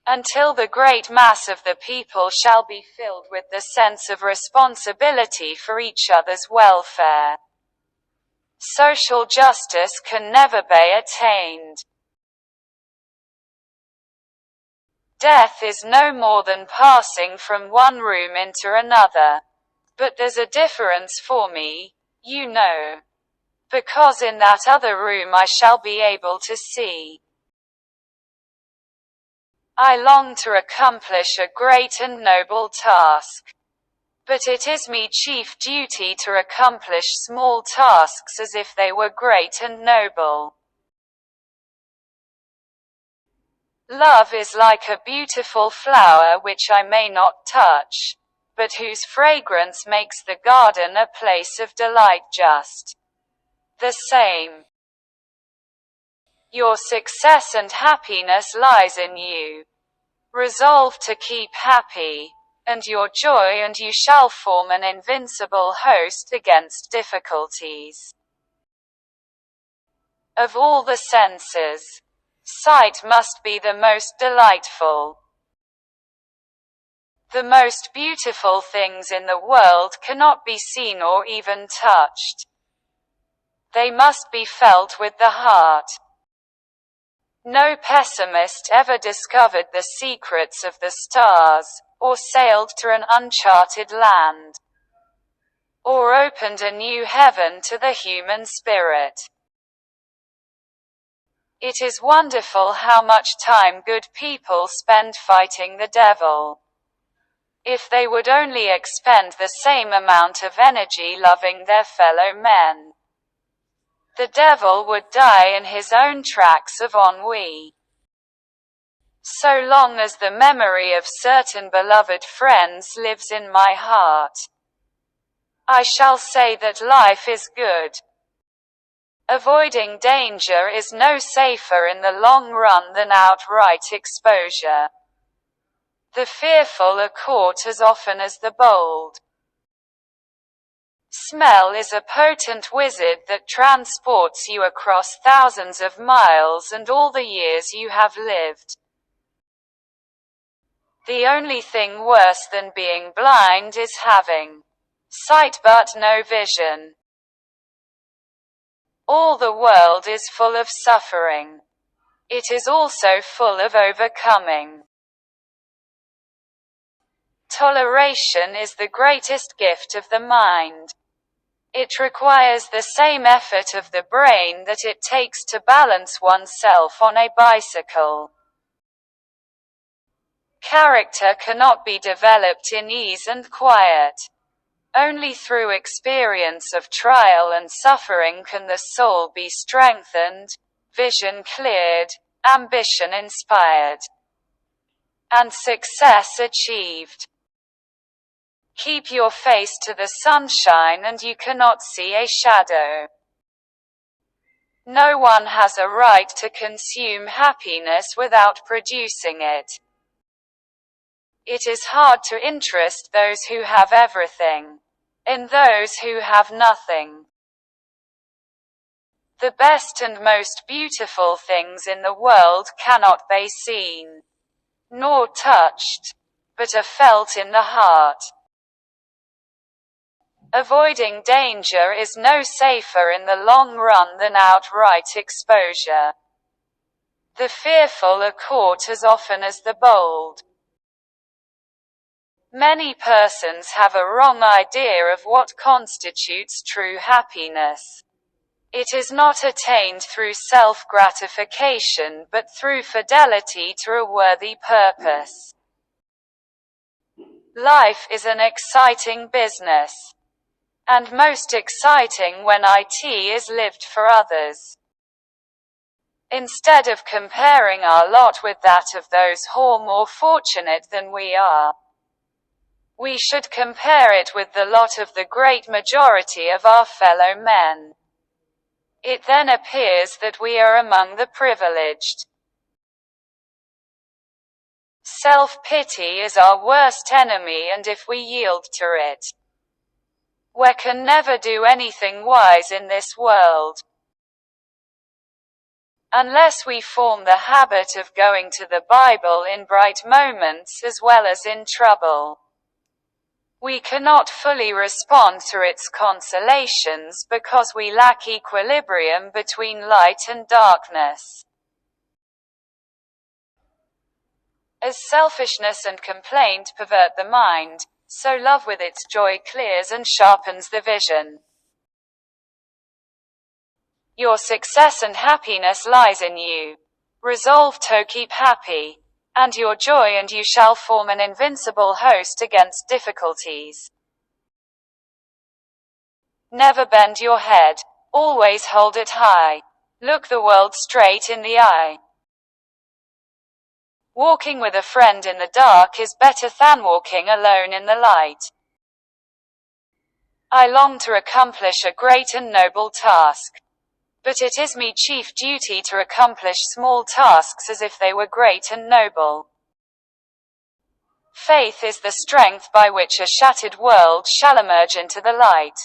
until the great mass of the people shall be filled with the sense of responsibility for each other's welfare. Social justice can never be attained. Death is no more than passing from one room into another. But there's a difference for me, you know. Because in that other room I shall be able to see. I long to accomplish a great and noble task. But it is me chief duty to accomplish small tasks as if they were great and noble. Love is like a beautiful flower which I may not touch, but whose fragrance makes the garden a place of delight. Just the same. Your success and happiness lies in you. Resolve to keep happy, and your joy, and you shall form an invincible host against difficulties. Of all the senses, sight must be the most delightful. The most beautiful things in the world cannot be seen or even touched. They must be felt with the heart. No pessimist ever discovered the secrets of the stars, or sailed to an uncharted land, or opened a new heaven to the human spirit. It is wonderful how much time good people spend fighting the devil. If they would only expend the same amount of energy loving their fellow men, the devil would die in his own tracks of ennui. So long as the memory of certain beloved friends lives in my heart, I shall say that life is good. Avoiding danger is no safer in the long run than outright exposure. The fearful are caught as often as the bold. Smell is a potent wizard that transports you across thousands of miles and all the years you have lived. The only thing worse than being blind is having sight but no vision. All the world is full of suffering. It is also full of overcoming. Toleration is the greatest gift of the mind. It requires the same effort of the brain that it takes to balance oneself on a bicycle. Character cannot be developed in ease and quiet. Only through experience of trial and suffering can the soul be strengthened, vision cleared, ambition inspired, and success achieved. Keep your face to the sunshine and you cannot see a shadow. No one has a right to consume happiness without producing it. It is hard to interest those who have everything in those who have nothing. The best and most beautiful things in the world cannot be seen, nor touched, but are felt in the heart. Avoiding danger is no safer in the long run than outright exposure. The fearful are caught as often as the bold. Many persons have a wrong idea of what constitutes true happiness. It is not attained through self-gratification but through fidelity to a worthy purpose. Life is an exciting business, and most exciting when it is lived for others. Instead of comparing our lot with that of those who are more fortunate than we are, we should compare it with the lot of the great majority of our fellow men. It then appears that we are among the privileged. Self-pity is our worst enemy, and if we yield to it, we can never do anything wise in this world. Unless we form the habit of going to the Bible in bright moments as well as in trouble, we cannot fully respond to its consolations because we lack equilibrium between light and darkness. As selfishness and complaint pervert the mind, so love with its joy clears and sharpens the vision. Your success and happiness lies in you. Resolve to keep happy, and your joy and you shall form an invincible host against difficulties. Never bend your head. Always hold it high. Look the world straight in the eye. Walking with a friend in the dark is better than walking alone in the light. I long to accomplish a great and noble task, but it is me chief duty to accomplish small tasks as if they were great and noble. Faith is the strength by which a shattered world shall emerge into the light.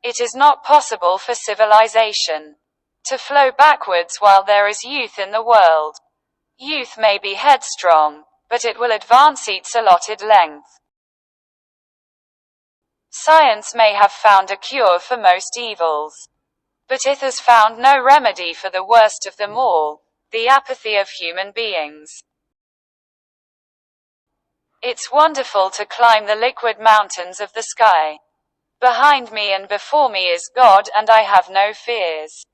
It is not possible for civilization to flow backwards while there is youth in the world. Youth may be headstrong, but it will advance its allotted length. Science may have found a cure for most evils, but it has found no remedy for the worst of them all, the apathy of human beings. It's wonderful to climb the liquid mountains of the sky. Behind me and before me is God, and I have no fears.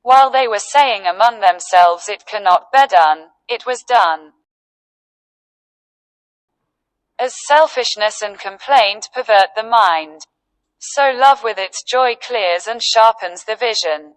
While they were saying among themselves, it cannot be done, it was done. As selfishness and complaint pervert the mind, so love with its joy clears and sharpens the vision.